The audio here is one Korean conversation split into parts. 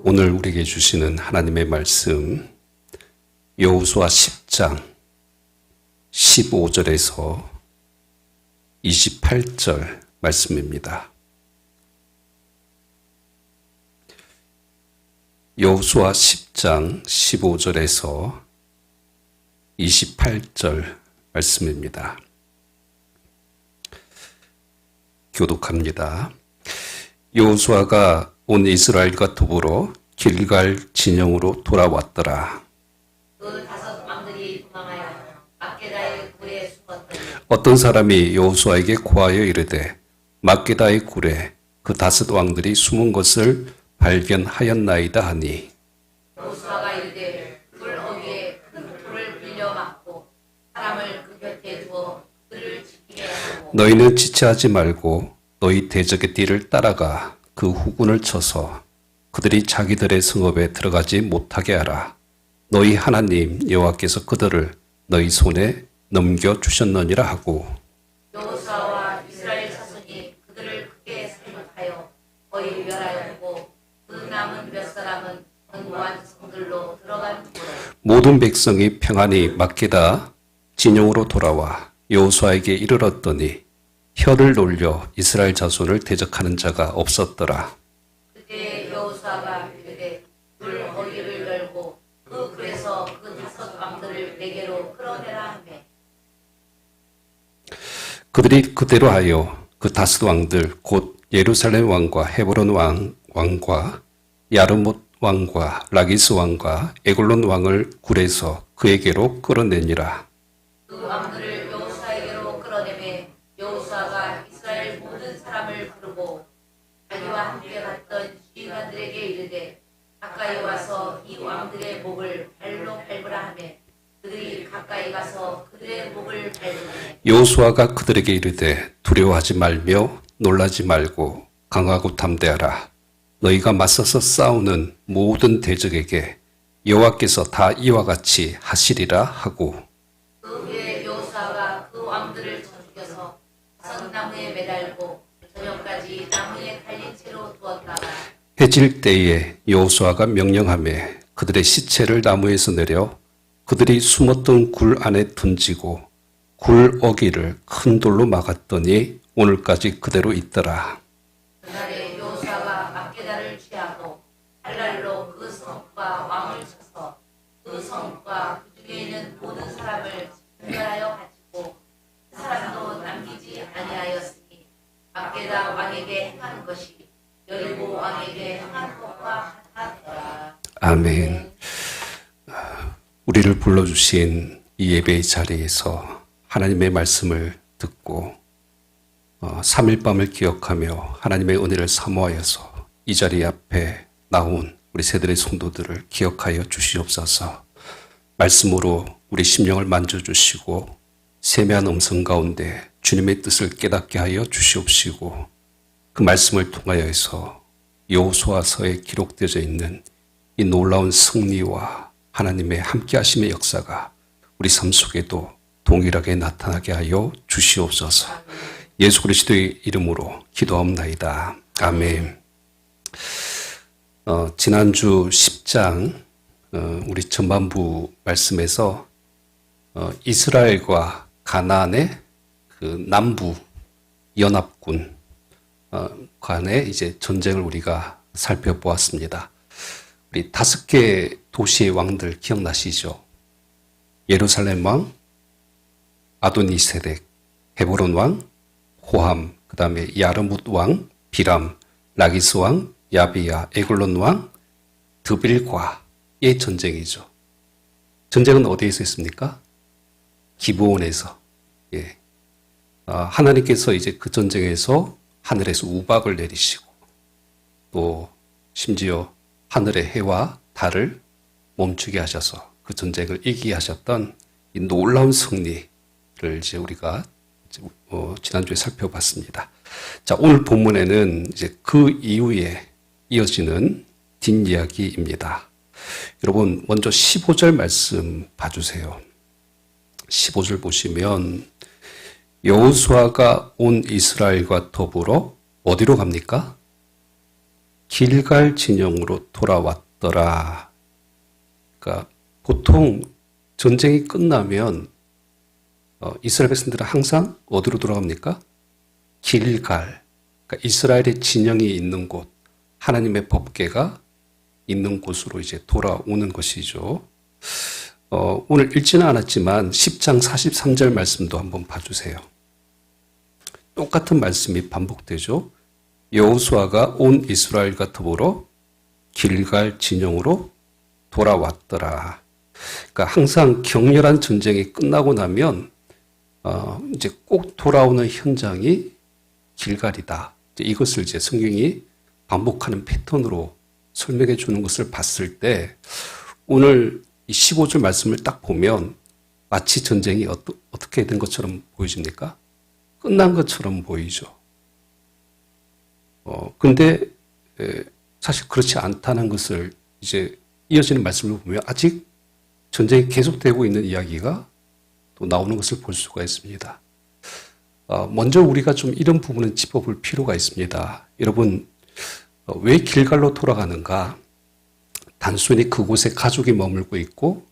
오늘 우리에게 주시는 하나님의 말씀 여호수아 10장 15절에서 28절 말씀입니다. 여호수아 10장 15절에서 28절 말씀입니다. 교독합니다. 여호수아가 온 이스라엘과 더불어 길갈 진영으로 돌아왔더라. 그 다섯 왕들이 도망하여 막게다의 굴에 숨었더니 어떤 사람이 여호수아에게 고하여 이르되 막게다의 굴에 그 다섯 왕들이 숨은 것을 발견하였나이다 하니 여호수아가 이르되 굴 어귀에 큰 돌을 빌려 막고 사람을 그 곁에 두어 그를 지키게 하고 너희는 지체하지 말고 너희 대적의 띠를 따라가 그 후군을 쳐서 그들이 자기들의 성읍에 들어가지 못하게 하라. 너희 하나님 여호와께서 그들을 너희 손에 넘겨주셨느니라 하고 여호수아와 이스라엘 자손이 그들을 크게 살육하여 거의 멸하였고 그 남은 몇 사람은 견고한 성들로 들어간 후로 모든 백성이 평안히 막게다 진영으로 돌아와 여호수아에게 이르렀더니 혀를 놀려 이스라엘 자손을 대적하는 자가 없었더라. 그때 여호수아가 이르되 굴 어귀를 열고 그 굴에서 그 다섯 왕들을 내게로 끌어내라 하며 그들이 그대로 하여 그 다섯 왕들 곧 예루살렘 왕과 헤브론 왕과 야르못 왕과 라기스 왕과 에글론 왕을 굴에서 그에게로 끌어내니라. 그 왕들을 여호수아에게로 끌어내매 여호수아가 이스라엘 모든 사람을 부르고 자기와 함께 갔던 지휘관들에게 이르되 가까이 와서 이 왕들의 목을 발로 밟으라 하며 그들이 가까이 가서 그들의 목을 밟으매 여호수아가 그들에게 이르되 두려워하지 말며 놀라지 말고 강하고 담대하라. 너희가 맞서서 싸우는 모든 대적에게 여호와께서 다 이와 같이 하시리라 하고 그 후에 여호수아가 그 왕들을 쳐 죽여서 선나무에 매달고 저녁까지 나무에 달린 채로 두었다가 해질 때에 여호수아가 명령하매 그들의 시체를 나무에서 내려 그들이 숨었던 굴 안에 던지고 굴 어귀를 큰 돌로 막았더니 오늘까지 그대로 있더라. 그날에 여호수아가 막게다를 취하고 칼날로 그 성과 왕을 쳐서 그 성과 그 중에 있는 모든 사람을 분별하여 바치고 그 사람도 남기지 아니하였으니 막게다 왕에게 행한 것이 여리고 왕에게 행한 것과 같았더라. 아멘. 우리를 불러주신 이 예배의 자리에서 하나님의 말씀을 듣고 3일 밤을 기억하며 하나님의 은혜를 사모하여서 이 자리 앞에 나온 우리 세들의 성도들을 기억하여 주시옵소서. 말씀으로 우리 심령을 만져주시고 세미한 음성 가운데 주님의 뜻을 깨닫게 하여 주시옵시고 그 말씀을 통하여서 여호수아서에 기록되어 있는 이 놀라운 승리와 하나님의 함께하심의 역사가 우리 삶 속에도 동일하게 나타나게 하여 주시옵소서. 예수 그리스도의 이름으로 기도하옵나이다. 아멘. 지난주 10장 우리 전반부 말씀에서 이스라엘과 가나안의 그 남부 연합군 간의 이제 전쟁을 우리가 살펴보았습니다. 우리 5개 도시의 왕들 기억나시죠? 예루살렘 왕, 아도니세덱, 헤브론 왕, 호함, 그 다음에 야르뭇 왕, 비람, 라기스 왕, 야비야, 에글론 왕, 드빌과의 전쟁이죠. 전쟁은 어디에서 했습니까? 기브온에서. 예. 하나님께서 이제 그 전쟁에서 하늘에서 우박을 내리시고 또 심지어 하늘의 해와 달을 멈추게 하셔서 그 전쟁을 이기게 하셨던 이 놀라운 승리를 이제 우리가 지난주에 살펴봤습니다. 자, 오늘 본문에는 이제 그 이후에 이어지는 뒷이야기입니다. 여러분, 먼저 15절 말씀 봐주세요. 15절 보시면 여호수아가 온 이스라엘과 더불어 어디로 갑니까? 길갈 진영으로 돌아왔더라. 그러니까 보통 전쟁이 끝나면 이스라엘 백성들은 항상 어디로 돌아갑니까? 길갈. 그러니까 이스라엘의 진영이 있는 곳, 하나님의 법궤가 있는 곳으로 이제 돌아오는 것이죠. 오늘 읽지는 않았지만 10장 43절 말씀도 한번 봐주세요. 똑같은 말씀이 반복되죠. 여호수아가 온 이스라엘과 더불어 길갈 진영으로 돌아왔더라. 그러니까 항상 격렬한 전쟁이 끝나고 나면 이제 꼭 돌아오는 현장이 길갈이다. 이것을 이제 성경이 반복하는 패턴으로 설명해 주는 것을 봤을 때 오늘 이 15절 말씀을 딱 보면 마치 전쟁이 어떻게 된 것처럼 보여집니까? 끝난 것처럼 보이죠. 근데 사실 그렇지 않다는 것을 이제 이어지는 말씀을 보면 아직 전쟁이 계속되고 있는 이야기가 또 나오는 것을 볼 수가 있습니다. 먼저 우리가 좀 이런 부분은 짚어볼 필요가 있습니다. 여러분, 왜 길갈로 돌아가는가? 단순히 그곳에 가족이 머물고 있고,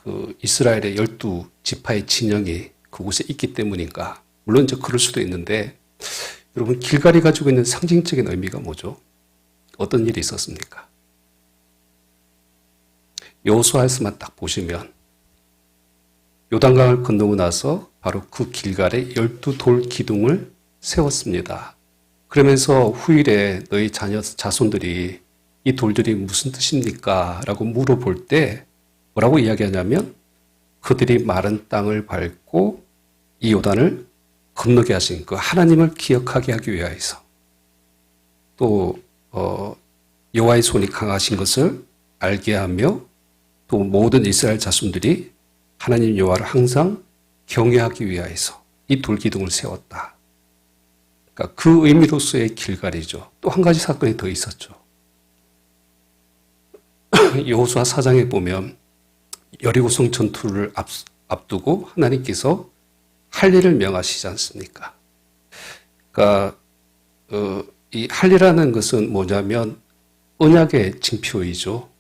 그 이스라엘의 12지파의 진영이 그곳에 있기 때문인가? 물론 이제 그럴 수도 있는데, 여러분, 길갈이 가지고 있는 상징적인 의미가 뭐죠? 어떤 일이 있었습니까? 여호수아에서만 딱 보시면 요단강을 건너고 나서 바로 그 길갈에 12돌 기둥을 세웠습니다. 그러면서 후일에 너희 자손들이 이 돌들이 무슨 뜻입니까? 라고 물어볼 때 뭐라고 이야기하냐면 그들이 마른 땅을 밟고 이 요단을 건너게 하신 그 하나님을 기억하게 하기 위하여서 또 여호와의 손이 강하신 것을 알게 하며 또 모든 이스라엘 자손들이 하나님 여호와를 항상 경외하기 위하여서 이 돌기둥을 세웠다. 그러니까 그 의미로서의 길갈이죠. 또 한 가지 사건이 더 있었죠. 여호수아 4장에 보면 여리고성 전투를 앞두고 하나님께서 할 일을 명하시지 않습니까? 그러니까 이 할 일이라는 것은 뭐냐면 언약의 징표이죠.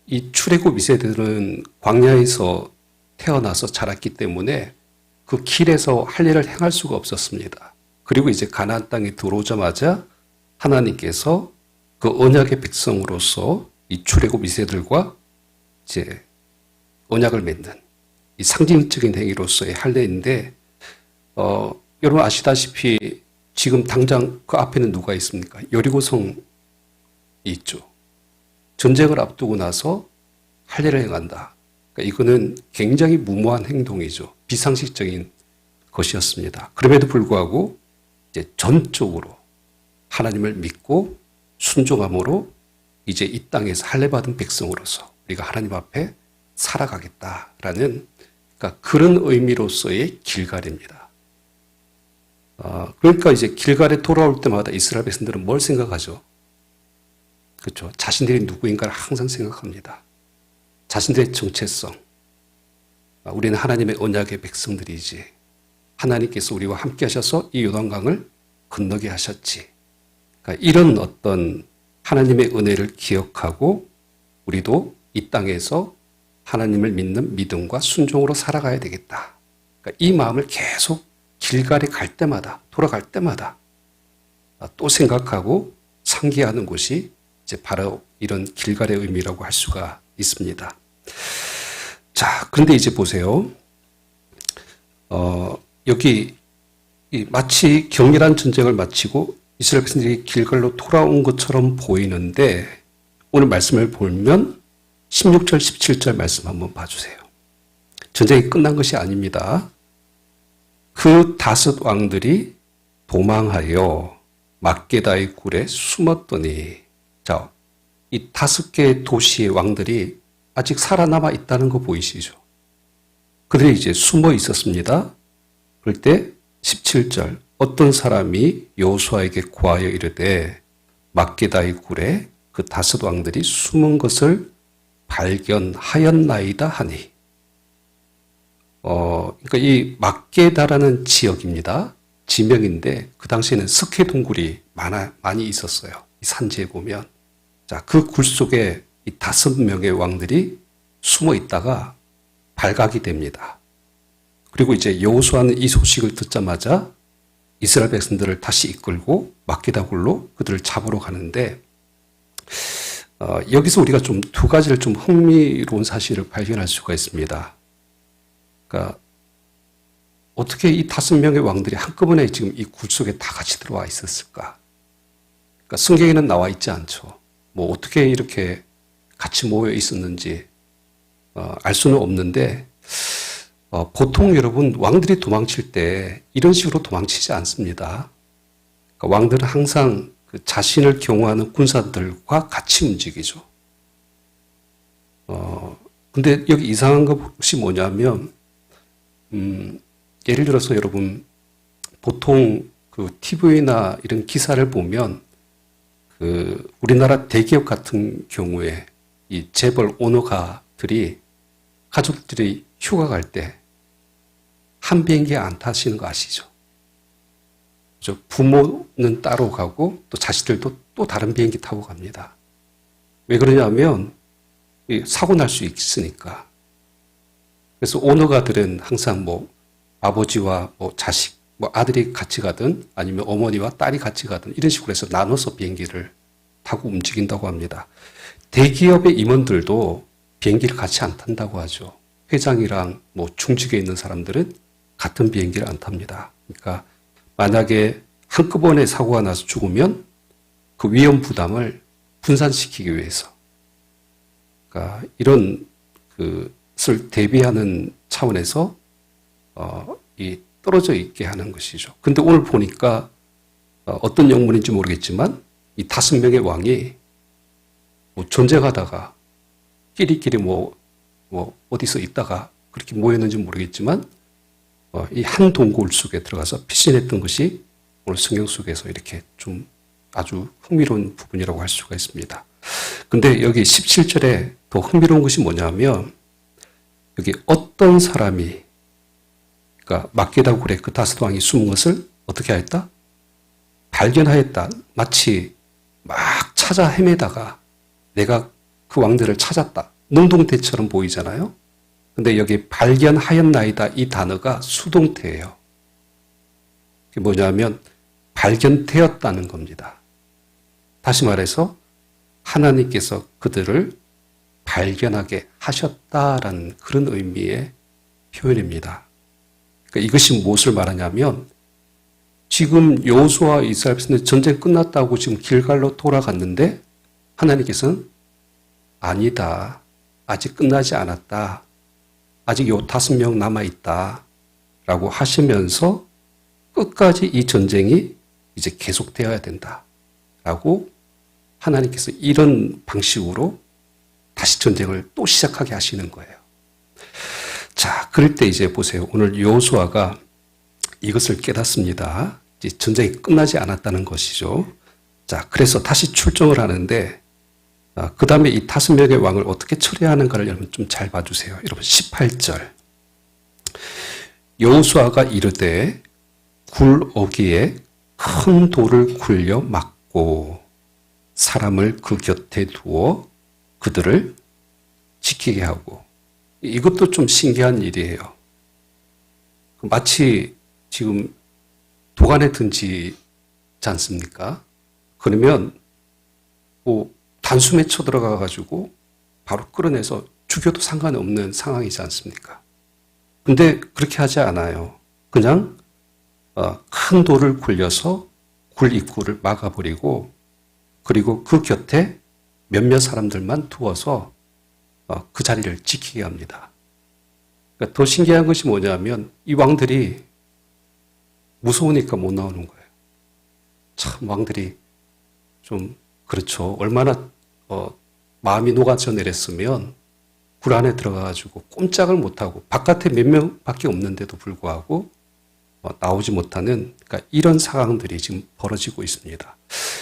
이 출애굽 2세들은 광야에서 태어나서 자랐기 때문에 그 길에서 할 일을 행할 수가 없었습니다. 그리고 이제 가나안 땅에 들어오자마자 하나님께서 그 언약의 백성으로서 이 출애굽 2세들과 이제 언약을 맺는 이 상징적인 행위로서의 할례인데 여러분 아시다시피 지금 당장 그 앞에는 누가 있습니까? 여리고성이 있죠. 전쟁을 앞두고 나서 할례를 행한다. 그러니까 이거는 굉장히 무모한 행동이죠. 비상식적인 것이었습니다. 그럼에도 불구하고 이제 전적으로 하나님을 믿고 순종함으로 이제 이 땅에서 할례받은 백성으로서 우리가 하나님 앞에 살아가겠다라는 그러니까 그런 의미로서의 길갈입니다. 그러니까 이제 길갈에 돌아올 때마다 이스라엘 백성들은 뭘 생각하죠? 그렇죠. 자신들이 누구인가를 항상 생각합니다. 자신들의 정체성. 우리는 하나님의 언약의 백성들이지. 하나님께서 우리와 함께 하셔서 이 요단강을 건너게 하셨지. 그러니까 이런 어떤 하나님의 은혜를 기억하고 우리도 이 땅에서 하나님을 믿는 믿음과 순종으로 살아가야 되겠다. 그러니까 이 마음을 계속 길갈에 갈 때마다, 돌아갈 때마다 또 생각하고 상기하는 곳이 이제 바로 이런 길갈의 의미라고 할 수가 있습니다. 자, 그런데 이제 보세요. 여기 마치 격렬한 전쟁을 마치고 이스라엘 백성들이 길갈로 돌아온 것처럼 보이는데 오늘 말씀을 보면 16절, 17절 말씀 한번 봐주세요. 전쟁이 끝난 것이 아닙니다. 그 다섯 왕들이 도망하여 막게다의 굴에 숨었더니 자, 이 5개의 도시의 왕들이 아직 살아남아 있다는 거 보이시죠? 그들이 이제 숨어 있었습니다. 그럴 때 17절 어떤 사람이 여호수아에게 고하여 이르되 막게다의 굴에 그 5 왕들이 숨은 것을 발견하였나이다 하니 그러니까 이 막게다라는 지역입니다. 지명인데 그 당시에는 석회 동굴이 많이 있었어요. 이 산지에 보면. 자, 그 굴 속에 이 5명의 왕들이 숨어 있다가 발각이 됩니다. 그리고 이제 여호수아는 이 소식을 듣자마자 이스라엘 백성들을 다시 이끌고 막게다 굴로 그들을 잡으러 가는데 여기서 우리가 좀 2가지를 좀 흥미로운 사실을 발견할 수가 있습니다. 그러니까 어떻게 이 5명의 왕들이 한꺼번에 지금 이 굴 속에 다 같이 들어와 있었을까? 그러니까 성경에는 나와 있지 않죠. 뭐 어떻게 이렇게 같이 모여 있었는지 알 수는 없는데 보통 여러분 왕들이 도망칠 때 이런 식으로 도망치지 않습니다. 그러니까 왕들은 항상 그 자신을 경호하는 군사들과 같이 움직이죠. 근데 여기 이상한 것이 뭐냐면 예를 들어서 여러분 보통 그 TV나 이런 기사를 보면 그 우리나라 대기업 같은 경우에 이 재벌 오너가들이 가족들이 휴가 갈 때 한 비행기에 안 타시는 거 아시죠? 부모는 따로 가고 또 자식들도 또 다른 비행기 타고 갑니다. 왜 그러냐면 사고 날 수 있으니까. 그래서 오너가들은 항상 뭐 아버지와 뭐 자식, 뭐 아들이 같이 가든 아니면 어머니와 딸이 같이 가든 이런 식으로 해서 나눠서 비행기를 타고 움직인다고 합니다. 대기업의 임원들도 비행기를 같이 안 탄다고 하죠. 회장이랑 뭐 중직에 있는 사람들은 같은 비행기를 안 탑니다. 그러니까 만약에 한꺼번에 사고가 나서 죽으면 그 위험 부담을 분산시키기 위해서 그러니까 이런 것을 대비하는 차원에서 이 떨어져 있게 하는 것이죠. 근데 오늘 보니까 어떤 영문인지 모르겠지만 이 5명의 왕이 뭐 전쟁하다가 끼리끼리 뭐 어디서 있다가 그렇게 모였는지 모르겠지만 이 한 동굴 속에 들어가서 피신했던 것이 오늘 성경 속에서 이렇게 좀 아주 흥미로운 부분이라고 할 수가 있습니다. 근데 여기 17절에 더 흥미로운 것이 뭐냐면 여기 어떤 사람이 그러니까 막게다 굴에 그 5왕이 숨은 것을 어떻게 하였다? 발견하였다. 마치 막 찾아 헤매다가 내가 그 왕들을 찾았다. 능동태처럼 보이잖아요. 근데 여기 발견하였나이다 이 단어가 수동태예요. 그게 뭐냐면 발견되었다는 겁니다. 다시 말해서 하나님께서 그들을 발견하게 하셨다라는 그런 의미의 표현입니다. 그러니까 이것이 무엇을 말하냐면 지금 여호수아와 이스라엘 백성들 전쟁 끝났다고 지금 길갈로 돌아갔는데 하나님께서는 아니다. 아직 끝나지 않았다. 아직 요 5명 남아있다. 라고 하시면서 끝까지 이 전쟁이 이제 계속되어야 된다. 라고 하나님께서 이런 방식으로 다시 전쟁을 또 시작하게 하시는 거예요. 자, 그럴 때 이제 보세요. 오늘 여호수아가 이것을 깨닫습니다. 이제 전쟁이 끝나지 않았다는 것이죠. 자, 그래서 다시 출정을 하는데 그 다음에 이 5명의 왕을 어떻게 처리하는가를 여러분 좀 잘 봐주세요. 여러분 18절 여호수아가 이르되 굴 어귀에 큰 돌을 굴려 막고 사람을 그 곁에 두어 그들을 지키게 하고 이것도 좀 신기한 일이에요. 마치 지금 도간에 던지지 않습니까? 그러면 뭐 단숨에 쳐들어가 가지고 바로 끌어내서 죽여도 상관없는 상황이지 않습니까? 근데 그렇게 하지 않아요. 그냥 큰 돌을 굴려서 굴 입구를 막아버리고 그리고 그 곁에 몇몇 사람들만 두어서 그 자리를 지키게 합니다. 그러니까 더 신기한 것이 뭐냐면 이 왕들이 무서우니까 못 나오는 거예요. 참 왕들이 좀 그렇죠. 얼마나 마음이 녹아져 내렸으면 굴 안에 들어가가지고 꼼짝을 못하고 바깥에 몇 명밖에 없는데도 불구하고 나오지 못하는 그러니까 이런 상황들이 지금 벌어지고 있습니다.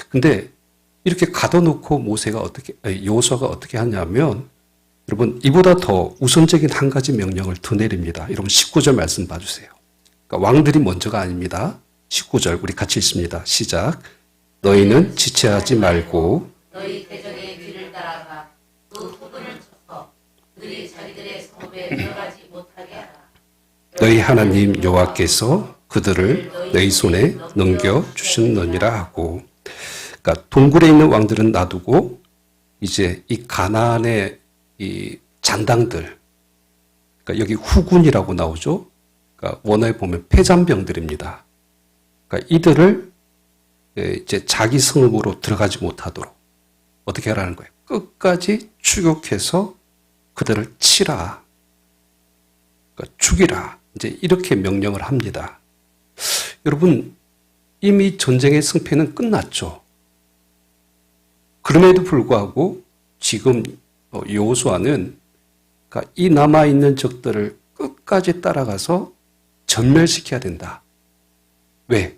근데 이렇게 가둬놓고 여호수아가 어떻게 하냐면 여러분 이보다 더 우선적인 한 가지 명령을 더 내립니다. 여러분 19절 말씀 봐주세요. 그러니까 왕들이 먼저가 아닙니다. 19절 우리 같이 읽습니다. 시작. 너희는 지체하지 말고 너희 대적의 뒤를 따라가 그 후근을 쳐서 그들이 자기들의 성읍에 들어가지 못하게 하라. 너희 하나님 여호와께서 그들을 너희 손에 넘겨주셨느니라 하고, 그러니까 동굴에 있는 왕들은 놔두고 이제 이 가나안의 이 잔당들, 그러니까 여기 후군이라고 나오죠. 그러니까 원어에 보면 패잔병들입니다. 그러니까 이들을 이제 자기 성읍으로 들어가지 못하도록 어떻게 하라는 거예요? 끝까지 추격해서 그들을 치라, 그러니까 죽이라, 이제 이렇게 명령을 합니다. 여러분, 이미 전쟁의 승패는 끝났죠. 그럼에도 불구하고 지금 여호수아는 그러니까 이 남아있는 적들을 끝까지 따라가서 전멸시켜야 된다. 왜?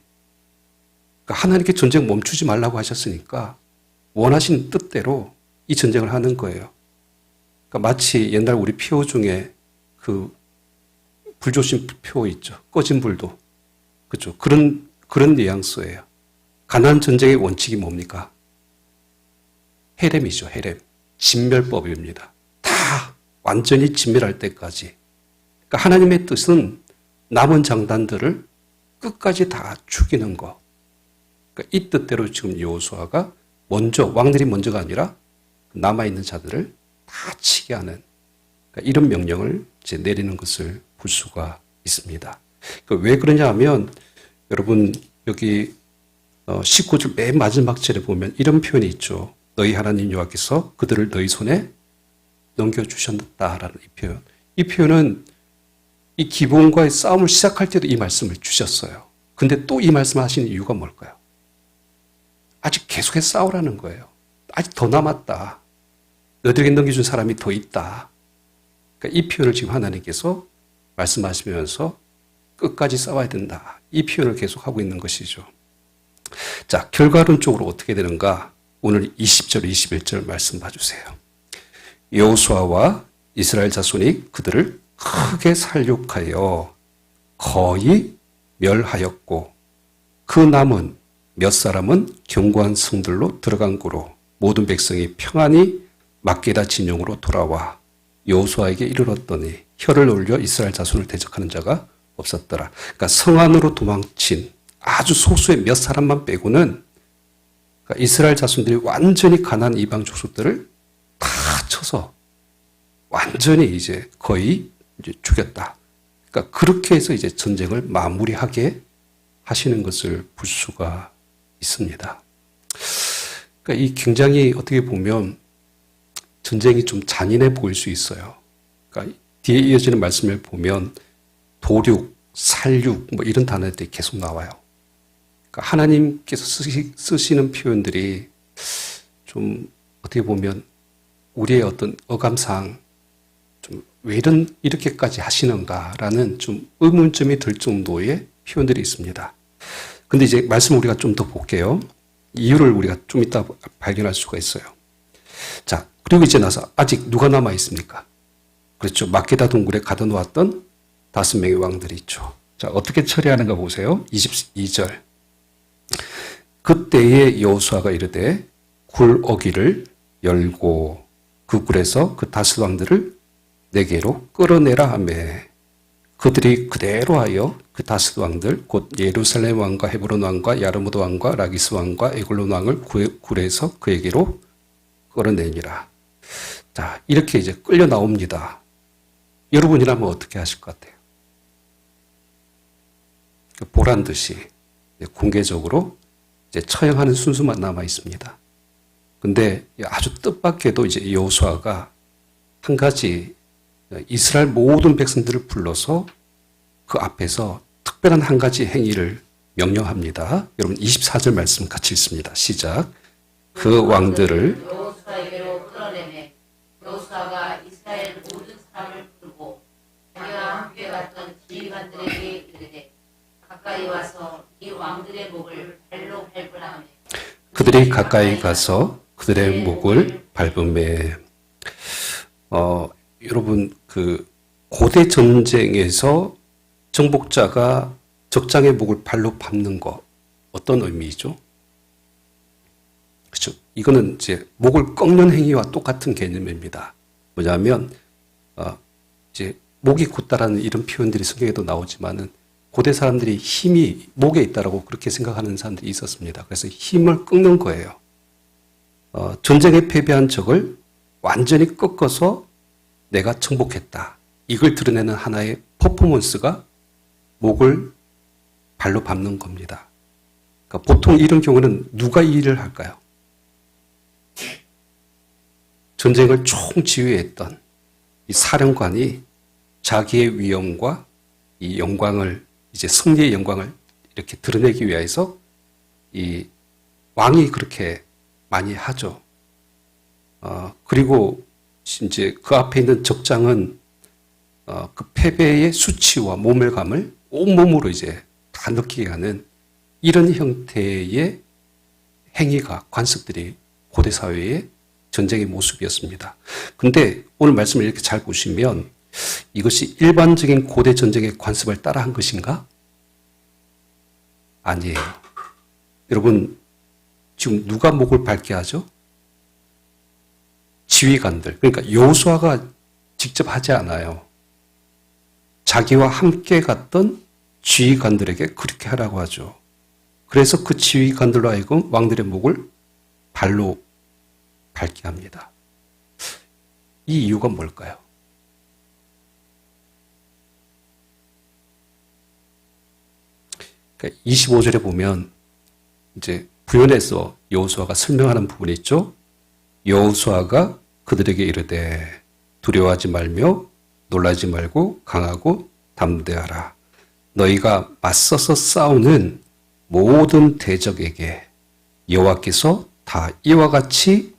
그러니까 하나님께 전쟁 멈추지 말라고 하셨으니까 원하신 뜻대로 이 전쟁을 하는 거예요. 그러니까 마치 옛날 우리 표 중에 그 불조심 표 있죠. 꺼진 불도. 그렇죠. 그런 뉘앙스예요. 가나안 전쟁의 원칙이 뭡니까? 헤렘이죠. 헤렘. 진멸법입니다. 다 완전히 진멸할 때까지. 그러니까 하나님의 뜻은 남은 장단들을 끝까지 다 죽이는 거. 그러니까 이 뜻대로 지금 여호수아가 먼저, 왕들이 먼저가 아니라 남아있는 자들을 다 치게 하는, 그러니까 이런 명령을 이제 내리는 것을 볼 수가 있습니다. 그러니까 왜 그러냐 하면, 여러분, 여기 19절 맨 마지막 절에 보면 이런 표현이 있죠. 너희 하나님 여호와께서 그들을 너희 손에 넘겨주셨다라는 이 표현. 이 표현은 이 기본과의 싸움을 시작할 때도 이 말씀을 주셨어요. 근데 또 이 말씀을 하시는 이유가 뭘까요? 아직 계속해서 싸우라는 거예요. 아직 더 남았다. 너희들에게 넘겨준 사람이 더 있다. 그러니까 이 표현을 지금 하나님께서 말씀하시면서 끝까지 싸워야 된다. 이 표현을 계속하고 있는 것이죠. 자, 결과론적으로 어떻게 되는가? 오늘 20절, 21절 말씀 봐주세요. 여호수아와 이스라엘 자손이 그들을 크게 살육하여 거의 멸하였고 그 남은 몇 사람은 견고한 성들로 들어간 고로 모든 백성이 평안히 막게다 진영으로 돌아와 여호수아에게 이르렀더니 혀를 올려 이스라엘 자손을 대적하는 자가 없었더라. 그러니까 성 안으로 도망친 아주 소수의 몇 사람만 빼고는 그러니까 이스라엘 자손들이 완전히 가나안 이방 족속들을 다 쳐서 완전히 이제 거의 이제 죽였다. 그러니까 그렇게 해서 이제 전쟁을 마무리하게 하시는 것을 볼 수가 있습니다. 그러니까 이 굉장히 어떻게 보면 전쟁이 좀 잔인해 보일 수 있어요. 그러니까 뒤에 이어지는 말씀을 보면 도륙, 살육 뭐 이런 단어들이 계속 나와요. 그러니까 하나님께서 쓰시는 표현들이 좀 어떻게 보면 우리의 어떤 어감상 좀 왜 이렇게까지 하시는가라는 좀 의문점이 들 정도의 표현들이 있습니다. 근데 이제 말씀을 우리가 좀 더 볼게요. 이유를 우리가 좀 이따 발견할 수가 있어요. 자, 그리고 이제 나서 아직 누가 남아 있습니까? 그렇죠. 막게다 동굴에 가둬놓았던 5명의 왕들이 있죠. 자, 어떻게 처리하는가 보세요. 22절. 그때에 여호수아가 이르되 굴 어귀를 열고 그 굴에서 그 다스 왕들을 내게로 끌어내라 하며 그들이 그대로 하여 그 다스 왕들 곧 예루살렘 왕과 헤브론 왕과 야르무드 왕과 라기스 왕과 에글론 왕을 굴에서 그에게로 끌어내니라. 자, 이렇게 이제 끌려 나옵니다. 여러분이라면 어떻게 하실 것 같아요? 보란 듯이 공개적으로 이제 처형하는 순수만 남아 있습니다. 근데 아주 뜻밖에도 이제 여호수아가 한 가지 이스라엘 모든 백성들을 불러서 그 앞에서 특별한 한 가지 행위를 명령합니다. 여러분 24절 말씀 같이 읽습니다. 시작. 그 왕들을 여호수아에게로 끌어내매 여호수아가 이스라엘 모든 사람을 부르고 자기와 함께 갔던 지휘관들에게 이르되 가까이 와서 이 왕들의 목을 발로 밟으라. 그들이 가까이 가서 그들의 목을 밟음에 여러분 그 고대 전쟁에서 정복자가 적장의 목을 발로 밟는 거 어떤 의미이죠? 그렇죠. 이거는 이제 목을 꺾는 행위와 똑같은 개념입니다. 뭐냐면 이제 목이 굳다라는 이런 표현들이 성경에도 나오지만은 고대 사람들이 힘이 목에 있다라고 그렇게 생각하는 사람들이 있었습니다. 그래서 힘을 꺾는 거예요. 전쟁에 패배한 적을 완전히 꺾어서 내가 정복했다. 이걸 드러내는 하나의 퍼포먼스가 목을 발로 밟는 겁니다. 그러니까 보통 이런 경우는 누가 이 일을 할까요? 전쟁을 총지휘했던 이 사령관이 자기의 위엄과 이 영광을, 이제 승리의 영광을 이렇게 드러내기 위해서 이 왕이 그렇게 많이 하죠. 그리고 이제 그 앞에 있는 적장은 그 패배의 수치와 모멸감을 온몸으로 이제 다 느끼게 하는 이런 형태의 행위가, 관습들이 고대 사회의 전쟁의 모습이었습니다. 근데 오늘 말씀을 이렇게 잘 보시면 이것이 일반적인 고대 전쟁의 관습을 따라한 것인가? 아니에요. 여러분, 지금 누가 목을 밟게 하죠? 지휘관들. 그러니까 여호수아가 직접 하지 않아요. 자기와 함께 갔던 지휘관들에게 그렇게 하라고 하죠. 그래서 그 지휘관들로 하여금 왕들의 목을 발로 밟게 합니다. 이 이유가 뭘까요? 그러니까 25절에 보면 이제 부연해서 여호수아가 설명하는 부분이 있죠. 여호수아가 그들에게 이르되 두려워하지 말며 놀라지 말고 강하고 담대하라. 너희가 맞서서 싸우는 모든 대적에게 여호와께서 다 이와 같이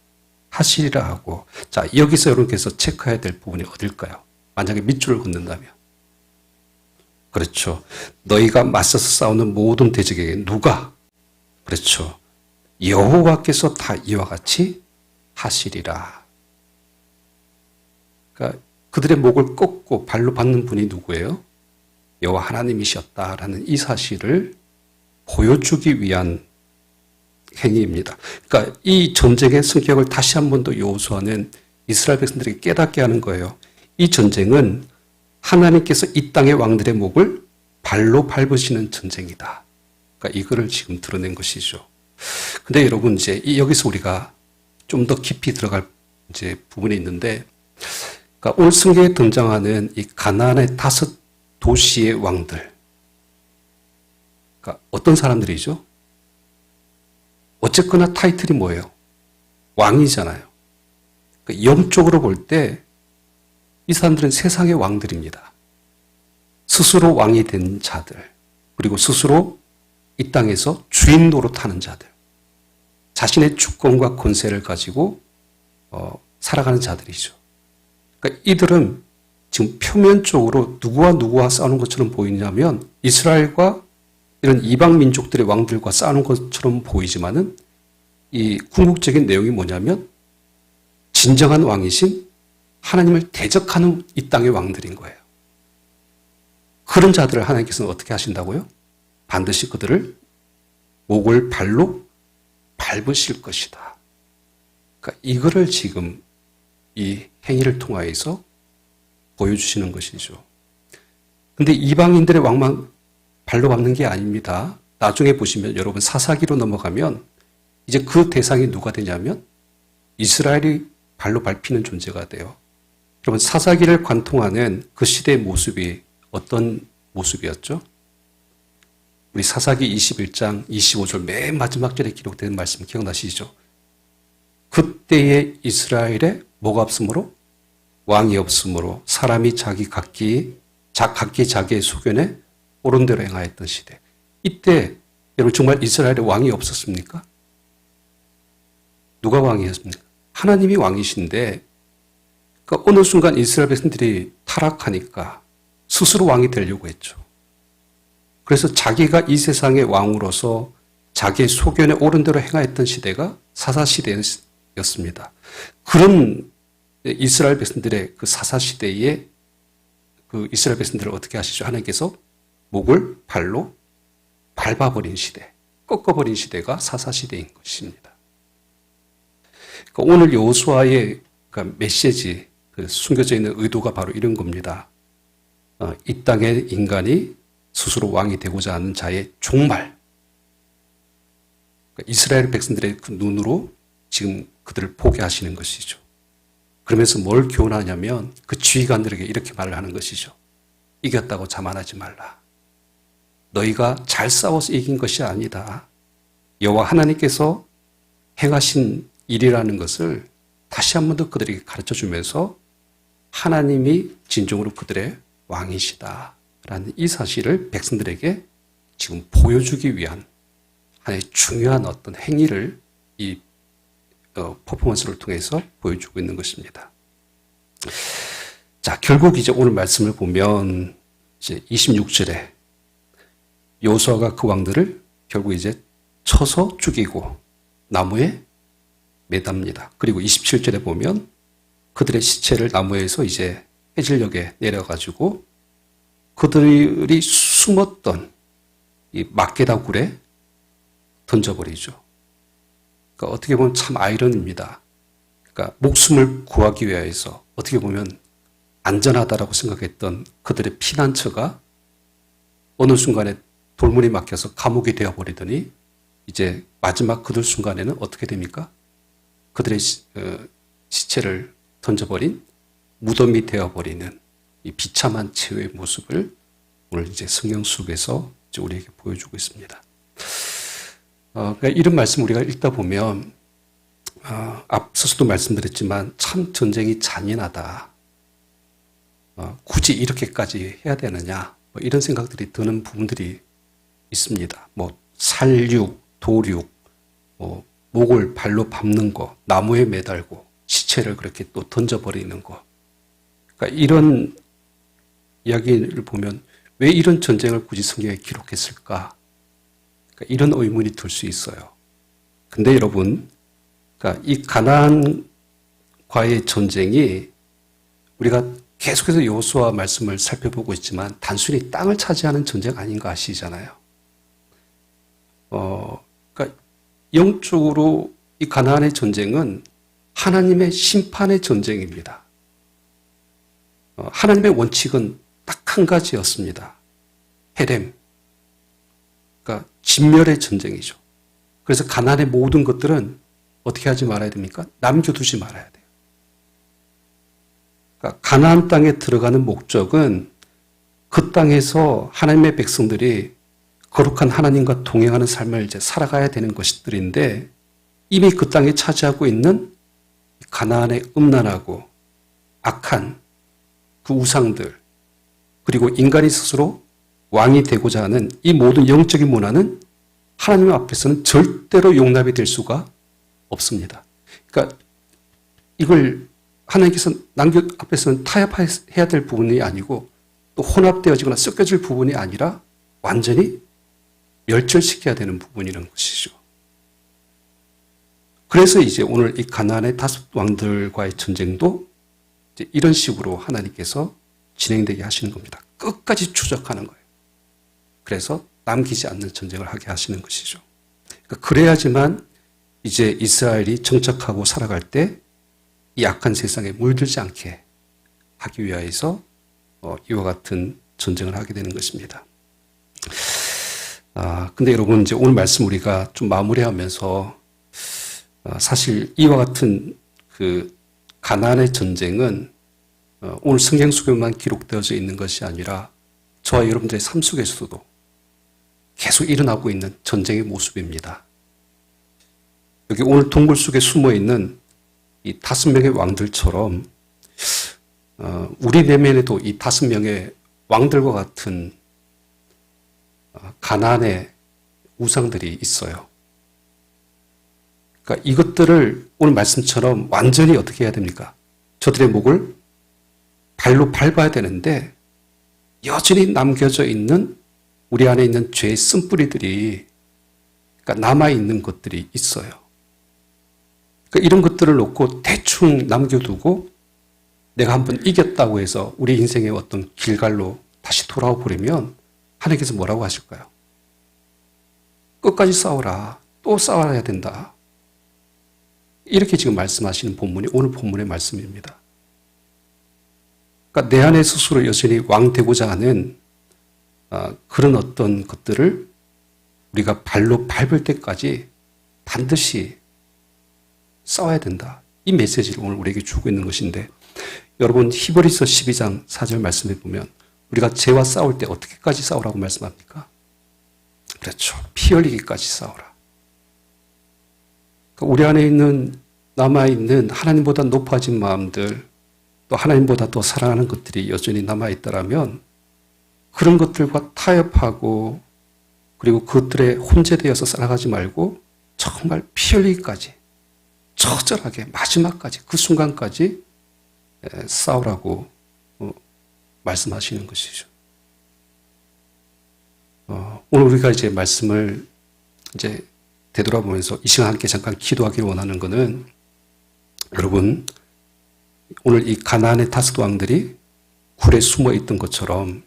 하시리라 하고, 자, 여기서 여러분께서 체크해야 될 부분이 어딜까요? 만약에 밑줄을 긋는다면. 그렇죠. 너희가 맞서서 싸우는 모든 대적에게 누가? 그렇죠. 여호와께서 다 이와 같이 하시리라. 그러니까 그들의 목을 꺾고 발로 밟는 분이 누구예요? 여호와 하나님이셨다라는 이 사실을 보여주기 위한 행위입니다. 그러니까 이 전쟁의 성격을 다시 한 번 더 여호수아는 이스라엘 백성들에게 깨닫게 하는 거예요. 이 전쟁은 하나님께서 이 땅의 왕들의 목을 발로 밟으시는 전쟁이다. 그러니까 이거를 지금 드러낸 것이죠. 근데 여러분, 이제 여기서 우리가 좀 더 깊이 들어갈 이제 부분이 있는데, 그러니까 오늘 성경에 등장하는 이 가나안의 5 도시의 왕들, 그러니까 어떤 사람들이죠? 어쨌거나 타이틀이 뭐예요? 왕이잖아요. 그러니까 영적으로 볼 때 이 사람들은 세상의 왕들입니다. 스스로 왕이 된 자들, 그리고 스스로 이 땅에서 주인 노릇하는 자들, 자신의 주권과 권세를 가지고 살아가는 자들이죠. 그러니까 이들은 지금 표면적으로 누구와 싸우는 것처럼 보이냐면 이스라엘과 이런 이방 민족들의 왕들과 싸우는 것처럼 보이지만은 이 궁극적인 내용이 뭐냐면 진정한 왕이신 하나님을 대적하는 이 땅의 왕들인 거예요. 그런 자들을 하나님께서는 어떻게 하신다고요? 반드시 그들을 목을 발로 밟으실 것이다. 그러니까 이거를 지금 이 행위를 통하여서 보여주시는 것이죠. 근데 이방인들의 왕만 발로 밟는 게 아닙니다. 나중에 보시면 여러분 사사기로 넘어가면 이제 그 대상이 누가 되냐면 이스라엘이 발로 밟히는 존재가 돼요. 여러분 사사기를 관통하는 그 시대의 모습이 어떤 모습이었죠? 우리 사사기 21장 25절 맨 마지막 절에 기록된 말씀 기억나시죠? 그때의 이스라엘에 뭐가 없으므로? 왕이 없으므로 사람이 각기 자기의 소견에 옳은 대로 행하였던 시대. 이때 여러분 정말 이스라엘에 왕이 없었습니까? 누가 왕이었습니까? 하나님이 왕이신데 그러니까 어느 순간 이스라엘 백성들이 타락하니까 스스로 왕이 되려고 했죠. 그래서 자기가 이 세상의 왕으로서 자기의 소견에 옳은 대로 행하였던 시대가 사사시대였습니다. 그런 이스라엘 백성들의 그 사사시대에 그 이스라엘 백성들을 어떻게 하시죠? 하나님께서 목을 발로 밟아버린 시대, 꺾어버린 시대가 사사시대인 것입니다. 그러니까 오늘 여호수아의 그러니까 메시지, 그 숨겨져 있는 의도가 바로 이런 겁니다. 이 땅의 인간이 스스로 왕이 되고자 하는 자의 종말. 그러니까 이스라엘 백성들의 그 눈으로 지금 그들을 보게 하시는 것이죠. 그러면서 뭘 교훈하냐면 그 지휘관들에게 이렇게 말을 하는 것이죠. 이겼다고 자만하지 말라. 너희가 잘 싸워서 이긴 것이 아니다. 여호와 하나님께서 행하신 일이라는 것을 다시 한 번 더 그들에게 가르쳐주면서 하나님이 진정으로 그들의 왕이시다라는 이 사실을 백성들에게 지금 보여주기 위한 하나의 중요한 어떤 행위를 이 퍼포먼스를 통해서 보여주고 있는 것입니다. 자, 결국 이제 오늘 말씀을 보면 이제 26절에 여호수아가 그 왕들을 결국 이제 쳐서 죽이고 나무에 매답니다. 그리고 27절에 보면 그들의 시체를 나무에서 이제 해질녘에 내려가지고 그들이 숨었던 이 막게다 굴에 던져버리죠. 그러니까 어떻게 보면 참 아이러니입니다. 그러니까 목숨을 구하기 위해서 어떻게 보면 안전하다라고 생각했던 그들의 피난처가 어느 순간에 돌문이 막혀서 감옥이 되어버리더니 이제 마지막 그들 순간에는 어떻게 됩니까? 그들의 시체를 던져버린 무덤이 되어버리는 이 비참한 최후의 모습을 오늘 이제 성경 속에서 이제 우리에게 보여주고 있습니다. 그러니까 이런 말씀 우리가 읽다 보면 앞서서도 말씀드렸지만 참 전쟁이 잔인하다. 굳이 이렇게까지 해야 되느냐? 뭐 이런 생각들이 드는 부분들이 있습니다. 뭐 살육, 도육, 뭐 목을 발로 밟는 거, 나무에 매달고 시체를 그렇게 또 던져버리는 거. 그러니까 이런 이야기를 보면 왜 이런 전쟁을 굳이 성경에 기록했을까? 그러니까 이런 의문이 들 수 있어요. 근데 여러분, 그러니까 이 가나안과의 전쟁이 우리가 계속해서 여호수아 말씀을 살펴보고 있지만 단순히 땅을 차지하는 전쟁 아닌가 아시잖아요. 그러니까 영적으로 이 가나안의 전쟁은 하나님의 심판의 전쟁입니다. 하나님의 원칙은 딱 한 가지였습니다. 헤렘. 그러니까 진멸의 전쟁이죠. 그래서 가나안의 모든 것들은 어떻게 하지 말아야 됩니까? 남겨두지 말아야 돼요. 그러니까 가나안 땅에 들어가는 목적은 그 땅에서 하나님의 백성들이 거룩한 하나님과 동행하는 삶을 이제 살아가야 되는 것들인데 이미 그 땅에 차지하고 있는 가나안의 음란하고 악한 그 우상들 그리고 인간이 스스로 왕이 되고자 하는 이 모든 영적인 문화는 하나님 앞에서는 절대로 용납이 될 수가 없습니다. 그러니까 이걸 하나님께서 앞에서는 타협해야 될 부분이 아니고 또 혼합되어지거나 섞여질 부분이 아니라 완전히 멸절시켜야 되는 부분이라는 것이죠. 그래서 이제 오늘 이 가나안의 다섯 왕들과의 전쟁도 이제 이런 식으로 하나님께서 진행되게 하시는 겁니다. 끝까지 추적하는 거예요. 그래서 남기지 않는 전쟁을 하게 하시는 것이죠. 그러니까 그래야지만 이제 이스라엘이 정착하고 살아갈 때 이 악한 세상에 물들지 않게 하기 위하여서 이와 같은 전쟁을 하게 되는 것입니다. 근데 여러분 이제 오늘 말씀 우리가 좀 마무리하면서 사실 이와 같은 그 가나안의 전쟁은 오늘 성경 속에만 기록되어져 있는 것이 아니라 저와 여러분들의 삶 속에서도 계속 일어나고 있는 전쟁의 모습입니다. 여기 오늘 동굴 속에 숨어 있는 이 5명의 왕들처럼 우리 내면에도 이 5명의 왕들과 같은 가나안의 우상들이 있어요. 그러니까 이것들을 오늘 말씀처럼 완전히 어떻게 해야 됩니까? 저들의 목을 발로 밟아야 되는데 여전히 남겨져 있는 우리 안에 있는 죄의 쓴뿌리들이 그러니까 남아있는 것들이 있어요. 그러니까 이런 것들을 놓고 대충 남겨두고 내가 한번 이겼다고 해서 우리 인생의 어떤 길갈로 다시 돌아와 버리면 하나님께서 뭐라고 하실까요? 끝까지 싸워라. 또 싸워야 된다. 이렇게 지금 말씀하시는 본문이 오늘 본문의 말씀입니다. 그러니까 내 안에 스스로 여전히 왕 되고자 하는 그런 어떤 것들을 우리가 발로 밟을 때까지 반드시 싸워야 된다. 이 메시지를 오늘 우리에게 주고 있는 것인데, 여러분 히브리서 12장 4절 말씀해 보면 우리가 죄와 싸울 때 어떻게까지 싸우라고 말씀합니까? 그렇죠. 피 흘리기까지 싸우라. 그러니까 우리 안에 있는 남아있는 하나님보다 높아진 마음들, 또 하나님보다 더 사랑하는 것들이 여전히 남아있다라면 그런 것들과 타협하고 그리고 그것들에 혼재되어서 살아가지 말고 정말 피 흘리기까지 처절하게 마지막까지 그 순간까지 싸우라고 말씀하시는 것이죠. 오늘 우리가 이제 말씀을 이제 되돌아보면서 이 시간 함께 잠깐 기도하기를 원하는 것은, 여러분 오늘 이 가나안의 다섯 왕들이 굴에 숨어 있던 것처럼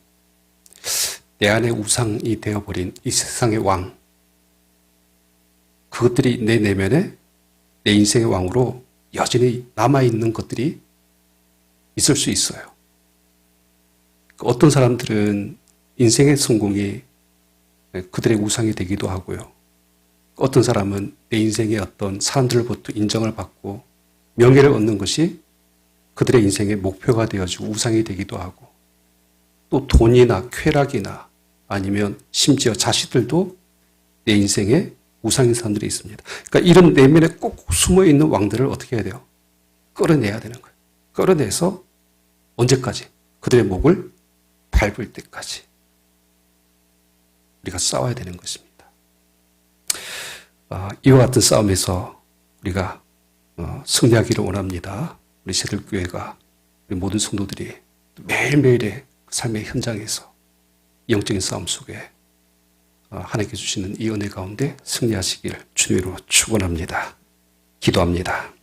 내 안에 우상이 되어버린 이 세상의 왕, 그것들이 내 내면에 내 인생의 왕으로 여전히 남아있는 것들이 있을 수 있어요. 어떤 사람들은 인생의 성공이 그들의 우상이 되기도 하고요. 어떤 사람은 내 인생의 어떤 사람들로부터 인정을 받고 명예를 얻는 것이 그들의 인생의 목표가 되어지고 우상이 되기도 하고, 또 돈이나 쾌락이나 아니면 심지어 자식들도 내 인생의 우상인 사람들이 있습니다. 그러니까 이런 내면에 꼭 숨어있는 왕들을 어떻게 해야 돼요? 끌어내야 되는 거예요. 끌어내서 언제까지? 그들의 목을 밟을 때까지 우리가 싸워야 되는 것입니다. 이와 같은 싸움에서 우리가 승리하기를 원합니다. 우리 새들교회가, 우리 모든 성도들이 매일매일의 삶의 현장에서 영적인 싸움 속에 하나님께 주시는 이 은혜 가운데 승리하시기를 주님으로 축원합니다. 기도합니다.